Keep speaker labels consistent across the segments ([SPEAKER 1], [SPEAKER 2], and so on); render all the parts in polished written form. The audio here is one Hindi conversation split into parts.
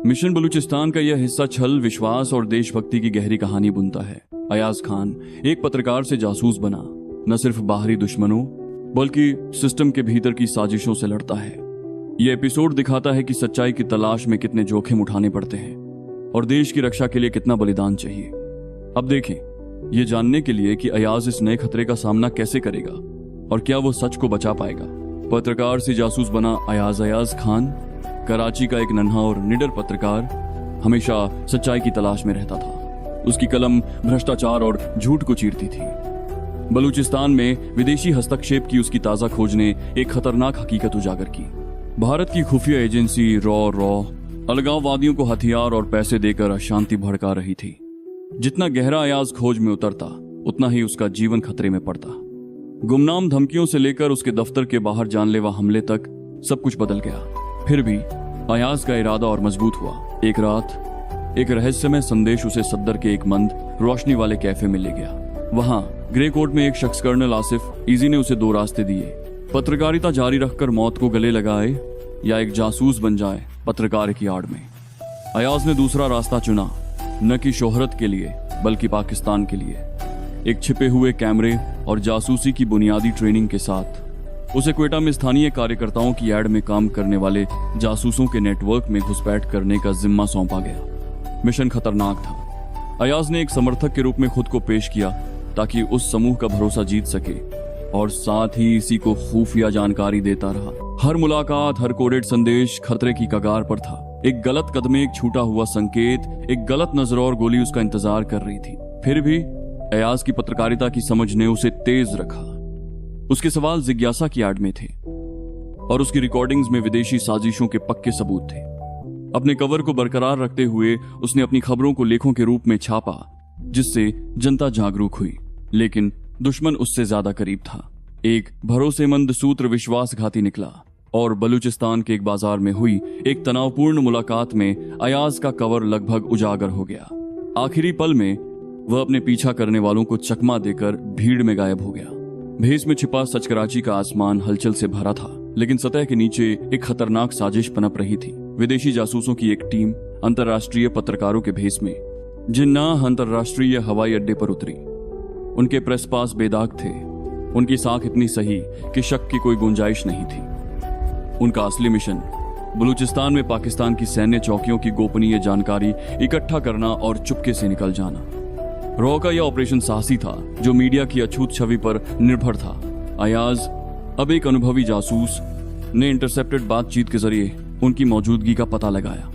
[SPEAKER 1] मिशन बलूचिस्तान का यह हिस्सा छल, विश्वास और देशभक्ति की गहरी कहानी बुनता है। अयाज खान एक पत्रकार से जासूस बना, न सिर्फ बाहरी दुश्मनों बल्कि सिस्टम के भीतर की साजिशों से लड़ता है। यह एपिसोड दिखाता है कि सच्चाई की तलाश में कितने जोखिम उठाने पड़ते हैं और देश की रक्षा के लिए कितना बलिदान चाहिए। अब देखें, यह जानने के लिए कि अयाज इस नए खतरे का सामना कैसे करेगा और क्या वो सच को बचा पाएगा। पत्रकार से जासूस बना अयाज खान कराची का एक नन्हा और निडर पत्रकार हमेशा सच्चाई की तलाश में रहता था। उसकी कलम भ्रष्टाचार और झूठ को चीरती थी। बलूचिस्तान में विदेशी हस्तक्षेप की उसकी ताजा खोज ने एक खतरनाक हकीकत उजागर की। भारत की खुफिया एजेंसी रॉ अलगाववादियों को हथियार और पैसे देकर अशांति भड़का रही थी। जितना गहरा अयाज खोज में उतरता, उतना ही उसका जीवन खतरे में पड़ता। गुमनाम धमकियों से लेकर उसके दफ्तर के बाहर जानलेवा हमले तक सब कुछ बदल गया। फिर भी अयाज का इरादा और मजबूत हुआ। एक रात एक रहस्यमय संदेश उसे सद्दर के एक मंद रोशनी वाले कैफे में ले गया। वहां ग्रे कोट में एक शख्स कर्नल आसिफ इजी ने उसे दो रास्ते दिए। पत्रकारिता जारी रखकर मौत को गले लगाए या एक जासूस बन जाए पत्रकार की आड़ में। अयाज ने दूसरा रास्ता चुना, न कि शोहरत के लिए बल्कि पाकिस्तान के लिए। एक छिपे हुए कैमरे और जासूसी की बुनियादी ट्रेनिंग के साथ उसे क्वेटा में स्थानीय कार्यकर्ताओं की एड में काम करने वाले जासूसों के नेटवर्क में घुसपैठ करने का जिम्मा सौंपा गया। मिशन खतरनाक था। अयाज ने एक समर्थक के रूप में खुद को पेश किया ताकि उस समूह का भरोसा जीत सके और साथ ही इसी को खुफिया जानकारी देता रहा। हर मुलाकात, हर कोडेड संदेश खतरे की कगार पर था। एक गलत कदमे, एक छूटा हुआ संकेत, एक गलत नजर और गोली उसका इंतजार कर रही थी। फिर भी अयाज की पत्रकारिता की समझ ने उसे तेज रखा। उसके सवाल जिज्ञासा की आड़ में थे और उसकी रिकॉर्डिंग्स में विदेशी साजिशों के पक्के सबूत थे। अपने कवर को बरकरार रखते हुए उसने अपनी खबरों को लेखों के रूप में छापा, जिससे जनता जागरूक हुई। लेकिन दुश्मन उससे ज्यादा करीब था। एक भरोसेमंद सूत्र विश्वासघाती निकला और बलूचिस्तान के एक बाजार में हुई एक तनावपूर्ण मुलाकात में अयाज का कवर लगभग उजागर हो गया। आखिरी पल में वह अपने पीछा करने वालों को चकमा देकर भीड़ में गायब हो गया। भेस में छिपा सच कराची का आसमान हलचल से भरा था, लेकिन सतह के नीचे एक खतरनाक साजिश पनप रही थी। विदेशी जासूसों की एक टीम अंतर्राष्ट्रीय पत्रकारों के भेस में जिन्नाह अंतर्राष्ट्रीय हवाई अड्डे पर उतरी। उनके प्रेस पास बेदाग थे। उनकी साख इतनी सही कि शक की कोई गुंजाइश नहीं थी। उनका असली मिशन बलूचिस्तान में पाकिस्तान की सैन्य चौकियों की गोपनीय जानकारी इकट्ठा करना और चुपके से निकल जाना। रॉ का यह ऑपरेशन साहसी था, जो मीडिया की अछूत छवि पर निर्भर था। अयाज, अब एक अनुभवी जासूस, ने इंटरसेप्टेड बातचीत के जरिए उनकी मौजूदगी का पता लगाया।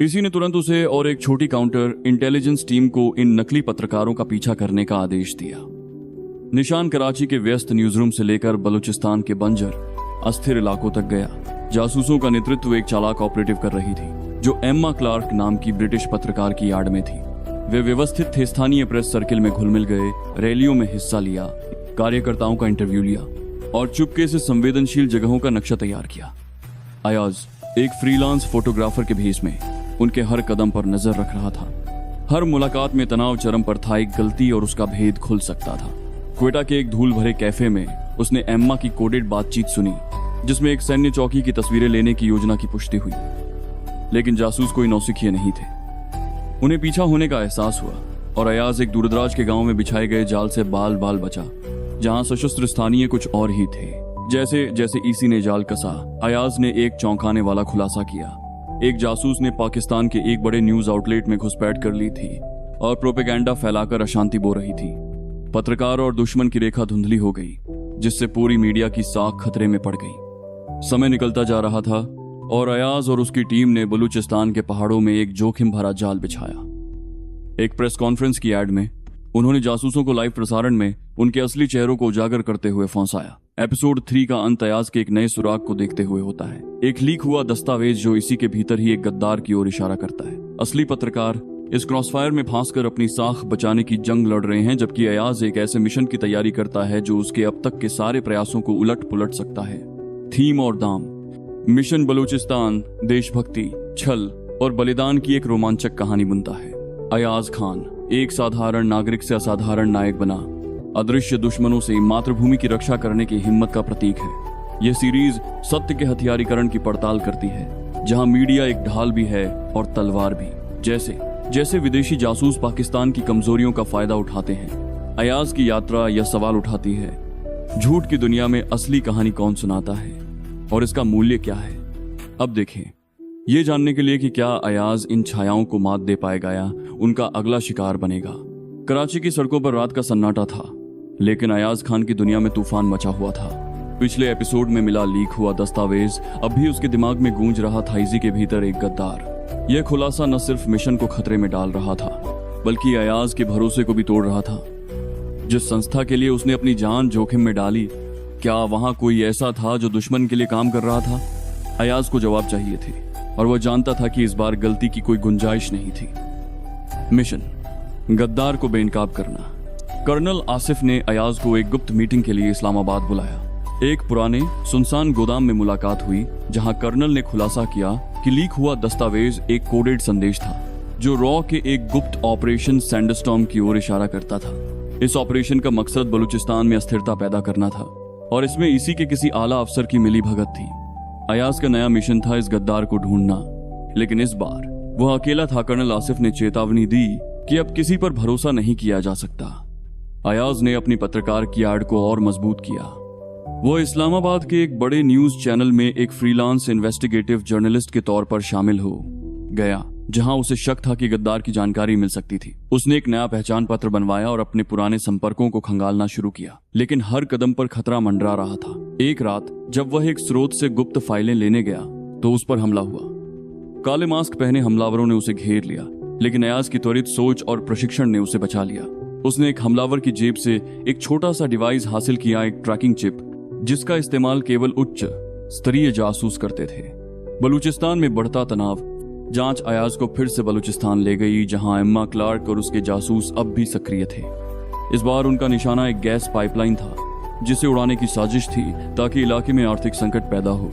[SPEAKER 1] इसी ने तुरंत उसे और एक छोटी काउंटर इंटेलिजेंस टीम को इन नकली पत्रकारों का पीछा करने का आदेश दिया। निशान कराची के व्यस्त न्यूज़रूम से लेकर बलूचिस्तान के बंजर अस्थिर इलाकों तक गया। जासूसों का नेतृत्व एक चालाक ऑपरेटिव कर रही थी, जो एम्मा क्लार्क नाम की ब्रिटिश पत्रकार की आड़ में थी। वे व्यवस्थित थे, स्थानीय प्रेस सर्किल में घुल मिल गए, रैलियों में हिस्सा लिया, कार्यकर्ताओं का इंटरव्यू लिया और चुपके से संवेदनशील जगहों का नक्शा तैयार किया। अयाज एक फ्रीलांस फोटोग्राफर के भेस में उनके हर कदम पर नजर रख रहा था। हर मुलाकात में तनाव चरम पर था। एक गलती और उसका भेद खुल सकता था। क्वेटा के एक धूल भरे कैफे में उसने एम्मा की कोडेड बातचीत सुनी, जिसमें एक सैन्य चौकी की तस्वीरें लेने की योजना की पुष्टि हुई। लेकिन जासूस कोई नौसिखिए नहीं थे। उन्हें पीछा होने का एहसास हुआ और अयाज एक दूरदराज के गांव में बिछाए गए जाल से बाल बचा, जहां सशस्त्र स्थानीय कुछ और ही थे। जैसे जैसे ईसी ने जाल कसा, अयाज ने एक चौंकाने वाला खुलासा किया। एक जासूस ने पाकिस्तान के एक बड़े न्यूज आउटलेट में घुसपैठ कर ली थी और प्रोपेगेंडा फैलाकर अशांति बो रही थी। पत्रकार और दुश्मन की रेखा धुंधली हो गई, जिससे पूरी मीडिया की साख खतरे में पड़ गई। समय निकलता जा रहा था और अयाज और उसकी टीम ने बलूचिस्तान के पहाड़ों में एक जोखिम भरा जाल बिछाया। एक प्रेस कॉन्फ्रेंस की एड में उन्होंने जासूसों को लाइव प्रसारण में उनके असली चेहरों को उजागर करते हुए फंसाया। एपिसोड 3 का अंत अयाज के एक नए सुराग को देखते हुए होता है। एक लीक हुआ दस्तावेज जो इसी के भीतर ही एक गद्दार की ओर इशारा करता है। असली पत्रकार इस क्रॉसफायर में फंसकर अपनी साख बचाने की जंग लड़ रहे हैं, जबकि अयाज एक ऐसे मिशन की तैयारी करता है जो उसके अब तक के सारे प्रयासों को उलट पुलट सकता है। थीम और दाम: मिशन बलूचिस्तान देशभक्ति, छल और बलिदान की एक रोमांचक कहानी बुनता है। अयाज खान एक साधारण नागरिक से असाधारण नायक बना, अदृश्य दुश्मनों से मातृभूमि की रक्षा करने की हिम्मत का प्रतीक है। यह सीरीज सत्य के हथियारीकरण की पड़ताल करती है जहां मीडिया एक ढाल भी है और तलवार भी। जैसे जैसे विदेशी जासूस पाकिस्तान की कमजोरियों का फायदा उठाते हैं, अयाज की यात्रा यह सवाल उठाती है, झूठ की दुनिया में असली कहानी कौन सुनाता है और इसका मूल्य क्या है। अब देखें, ये जानने के लिए कि क्या अयाज इन छायाओं को मात दे पाएगा या उनका अगला शिकार बनेगा। कराची की सड़कों पर रात का सन्नाटा था, लेकिन अयाज खान की दुनिया में तूफान मचा हुआ था। पिछले एपिसोड में मिला लीक हुआ दस्तावेज अब भी उसके दिमाग में गूंज रहा था। इसी के भीतर एक गद्दार। यह खुलासा न सिर्फ मिशन को खतरे में डाल रहा था, बल्कि अयाज के भरोसे को भी तोड़ रहा था। जिस संस्था के लिए उसने अपनी जान जोखिम में डाली, क्या वहां कोई ऐसा था जो दुश्मन के लिए काम कर रहा था? अयाज को जवाब चाहिए थे और वह जानता था कि इस बार गलती की कोई गुंजाइश नहीं थी। मिशन, गद्दार को बेनकाब करना। कर्नल आसिफ ने अयाज को एक गुप्त मीटिंग के लिए इस्लामाबाद बुलाया। एक पुराने सुनसान गोदाम में मुलाकात हुई, जहां कर्नल ने खुलासा किया कि लीक हुआ दस्तावेज एक कोडेड संदेश था जो रॉ के एक गुप्त ऑपरेशन सैंडस्टॉर्म की ओर इशारा करता था। इस ऑपरेशन का मकसद बलूचिस्तान में अस्थिरता पैदा करना था और इसमें इसी के किसी आला अफसर की मिलीभगत थी। अयाज का नया मिशन था इस गद्दार को ढूंढना, लेकिन इस बार वह अकेला था। कर्नल आसिफ ने चेतावनी दी कि अब किसी पर भरोसा नहीं किया जा सकता। अयाज ने अपनी पत्रकार की आड़ को और मजबूत किया। वो इस्लामाबाद के एक बड़े न्यूज चैनल में एक फ्रीलांस इन्वेस्टिगेटिव जर्नलिस्ट के तौर पर शामिल हो गया, जहां उसे शक था कि गद्दार की जानकारी मिल सकती थी। उसने एक नया पहचान पत्र बनवाया और अपने पुराने संपर्कों को खंगालना शुरू किया, लेकिन हर कदम पर खतरा मंडरा रहा था। एक रात जब वह एक स्रोत से गुप्त फाइलें लेने गया तो उस पर हमला हुआ। काले मास्क पहने हमलावरों ने उसे घेर लिया, लेकिन अयाज की त्वरित सोच और प्रशिक्षण ने उसे बचा लिया। उसने एक हमलावर की जेब से एक छोटा सा डिवाइस हासिल किया, एक ट्रैकिंग चिप, जिसका इस्तेमाल केवल उच्च स्तरीय जासूस करते थे। बलूचिस्तान में बढ़ता तनाव। जांच अयाज को फिर से बलूचिस्तान ले गई, जहां एम्मा क्लार्क और उसके जासूस अब भी सक्रिय थे। इस बार उनका निशाना एक गैस पाइपलाइन था, जिसे उड़ाने की साजिश थी ताकि इलाके में आर्थिक संकट पैदा हो।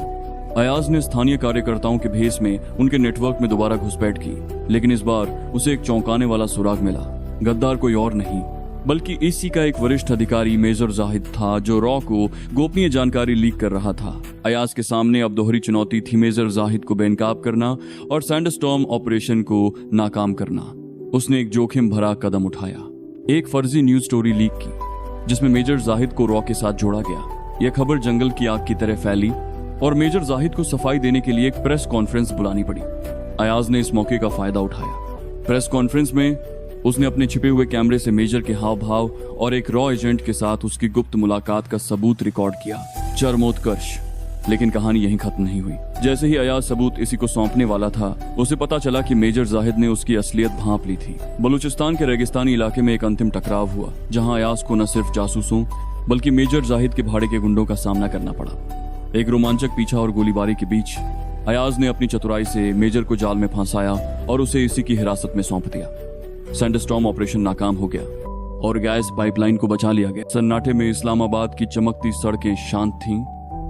[SPEAKER 1] अयाज ने स्थानीय कार्यकर्ताओं के भेस में उनके नेटवर्क में दोबारा घुसपैठ की, लेकिन इस बार उसे एक चौंकाने वाला सुराग मिला। गद्दार कोई और नहीं, बल्कि इसी का एक वरिष्ठ अधिकारी मेजर जाहिद था, जो रॉ को गोपनीय जानकारी लीक कर रहा था। अयाज के सामने अब दोहरी चुनौती थी, मेजर जाहिद को बेनकाब करना और सैंडस्टॉर्म ऑपरेशन को नाकाम करना। उसने एक जोखिम भरा कदम उठाया, एक फर्जी न्यूज स्टोरी लीक की, जिसमें मेजर जाहिद को रॉ के साथ जोड़ा गया। यह खबर जंगल की आग की तरह फैली और मेजर जाहिद को सफाई देने के लिए एक प्रेस कॉन्फ्रेंस बुलानी पड़ी। अयाज ने इस मौके का फायदा उठाया। प्रेस कॉन्फ्रेंस में उसने अपने छिपे हुए कैमरे से मेजर के हाव भाव और एक रॉ एजेंट के साथ उसकी गुप्त मुलाकात का सबूत रिकॉर्ड किया। चरमोत्कर्ष। लेकिन कहानी यहीं खत्म नहीं हुई। जैसे ही अयाज सबूत इसी को सौंपने वाला था, उसे पता चला कि मेजर जाहिद ने उसकी असलियत भांप ली थी। बलूचिस्तान के रेगिस्तानी इलाके में एक अंतिम टकराव हुआ, जहां अयाज को न सिर्फ जासूसों बल्कि मेजर जाहिद के भाड़े के गुंडों का सामना करना पड़ा। एक रोमांचक पीछा और गोलीबारी के बीच अयाज ने अपनी चतुराई से मेजर को जाल में फंसाया और उसे इसी की हिरासत में सौंप दिया। सैंडस्टॉर्म ऑपरेशन नाकाम हो गया और गैस पाइपलाइन को बचा लिया गया। सन्नाटे में इस्लामाबाद की चमकती सड़कें शांत थीं,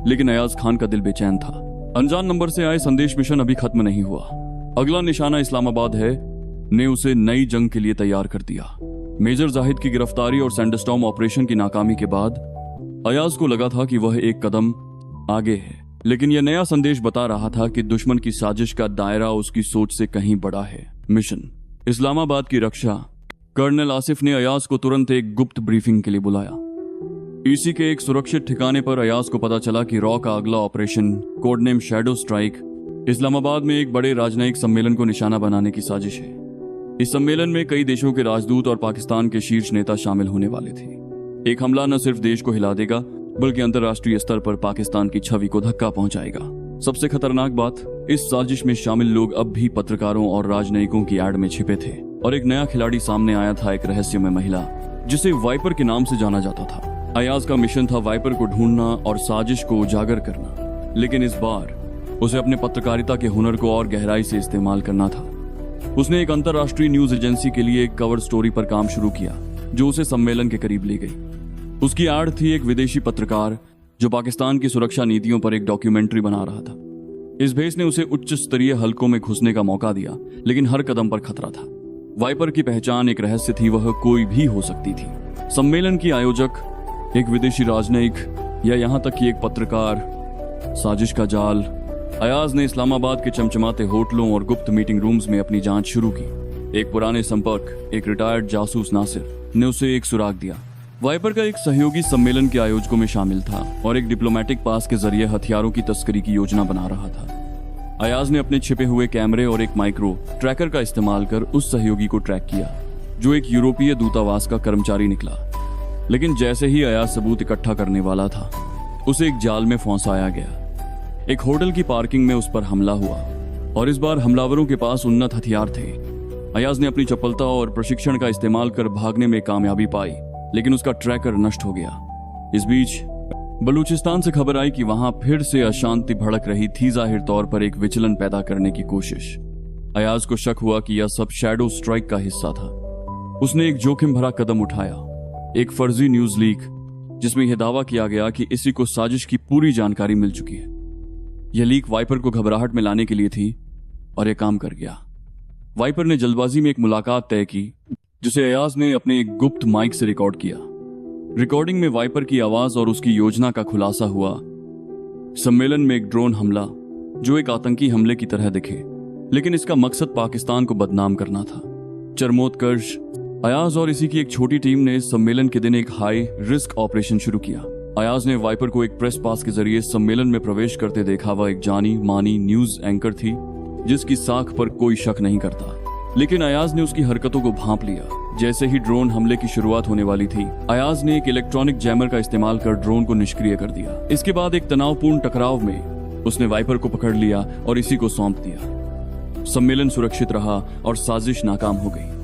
[SPEAKER 1] लेकिन अयाज खान का दिल बेचैन था। अनजान नंबर से आए संदेश मिशन अभी खत्म नहीं हुआ। अगला निशाना इस्लामाबाद है ने उसे नई जंग के लिए तैयार कर दिया। मेजर जाहिद की गिरफ्तारी और सैंडस्टॉर्म ऑपरेशन की नाकामी के बाद अयाज को लगा था कि वह एक कदम आगे है, लेकिन यह नया संदेश बता रहा था कि दुश्मन की साजिश का दायरा उसकी सोच से कहीं बड़ा है। मिशन, इस्लामाबाद की रक्षा। कर्नल आसिफ ने अयाज को तुरंत एक गुप्त ब्रीफिंग के लिए बुलाया। इसी के एक सुरक्षित ठिकाने पर अयाज को पता चला कि रॉ का अगला operation, code name shadow strike, Islamabad में एक बड़े राजनयिक सम्मेलन को निशाना बनाने की साजिश है। इस सम्मेलन में कई देशों के राजदूत और पाकिस्तान के शीर्ष नेता शामिल होने वाले थे। एक हमला न सिर्फ देश को हिला देगा, बल्कि अंतर्राष्ट्रीय स्तर पर पाकिस्तान की छवि को धक्का पहुंचाएगा। सबसे खतरनाक बात, इस साजिश में शामिल लोग अब भी पत्रकारों और राजनयिकों की आड़ में छिपे थे और एक नया खिलाड़ी सामने आया था, एक रहस्यमय महिला जिसे वाइपर के नाम से जाना जाता था। अयाज का मिशन था वाइपर को ढूंढना और साजिश को उजागर करना, लेकिन इस बार उसे अपने पत्रकारिता के हुनर को और गहराई से इस्तेमाल करना था। उसने एक अंतर्राष्ट्रीय न्यूज एजेंसी के लिए एक कवर स्टोरी पर काम शुरू किया, जो उसे सम्मेलन के करीब ले गई। उसकी आड़ थी एक विदेशी पत्रकार जो पाकिस्तान की सुरक्षा नीतियों पर एक डॉक्यूमेंट्री बना रहा था। इस भेस ने उसे उच्च स्तरीय हलकों में घुसने का मौका दिया, लेकिन हर कदम पर खतरा था। वाइपर की पहचान एक रहस्य थी, वह कोई भी हो सकती थी। सम्मेलन की आयोजक, एक विदेशी राजनयिक या यहाँ तक कि एक पत्रकार। साजिश का जाल अयाज ने इस्लामाबाद के चमचमाते होटलों और गुप्त मीटिंग रूम्स में अपनी जांच शुरू की। एक पुराने संपर्क, एक रिटायर्ड जासूस नासिर ने उसे एक सुराग दिया। वाइपर का एक सहयोगी सम्मेलन के आयोजकों में शामिल था और एक डिप्लोमेटिक पास के जरिए हथियारों की तस्करी की योजना बना रहा था। अयाज ने अपने छिपे हुए कैमरे और एक माइक्रो ट्रैकर का इस्तेमाल कर उस सहयोगी को ट्रैक किया, जो एक यूरोपीय दूतावास का कर्मचारी निकला। लेकिन जैसे ही अयाज सबूत इकट्ठा करने वाला था, उसे एक जाल में फंसाया गया। एक होटल की पार्किंग में उस पर हमला हुआ और इस बार हमलावरों के पास उन्नत हथियार थे। अयाज ने अपनी चपलता और प्रशिक्षण का इस्तेमाल कर भागने में कामयाबी पाई, लेकिन उसका ट्रैकर नष्ट हो गया। इस बीच बलूचिस्तान से खबर आई कि वहां फिर से अशांति भड़क रही थी, जाहिर तौर पर एक विचलन पैदा करने की कोशिश। अयाज को शक हुआ कि यह सब शैडो स्ट्राइक का हिस्सा था। उसने एक जोखिम भरा कदम उठाया, एक फर्जी न्यूज लीक, जिसमें यह दावा किया गया कि इसी को साजिश की पूरी जानकारी मिल चुकी है। यह लीक वाइपर को घबराहट में लाने के लिए थी और यह काम कर गया। वाइपर ने जल्दबाजी में एक मुलाकात तय की, जिसे अयाज ने अपने एक गुप्त माइक से रिकॉर्ड किया। रिकॉर्डिंग में वाइपर की आवाज और उसकी योजना का खुलासा हुआ। सम्मेलन में एक ड्रोन हमला, जो एक आतंकी हमले की तरह दिखे, लेकिन इसका मकसद पाकिस्तान को बदनाम करना था। चरमोत्कर्ष, अयाज और इसी की एक छोटी टीम ने इस सम्मेलन के दिन एक हाई रिस्क ऑपरेशन शुरू किया। अयाज ने वाइपर को एक प्रेस पास के जरिए सम्मेलन में प्रवेश करते देखा। वह एक जानी मानी न्यूज एंकर थी, जिसकी साख पर कोई शक नहीं करता। लेकिन अयाज ने उसकी हरकतों को भांप लिया। जैसे ही ड्रोन हमले की शुरुआत होने वाली थी, अयाज ने एक इलेक्ट्रॉनिक जैमर का इस्तेमाल कर ड्रोन को निष्क्रिय कर दिया। इसके बाद एक तनावपूर्ण टकराव में उसने वाइपर को पकड़ लिया और इसी को सौंप दिया। सम्मेलन सुरक्षित रहा और साजिश नाकाम हो गई।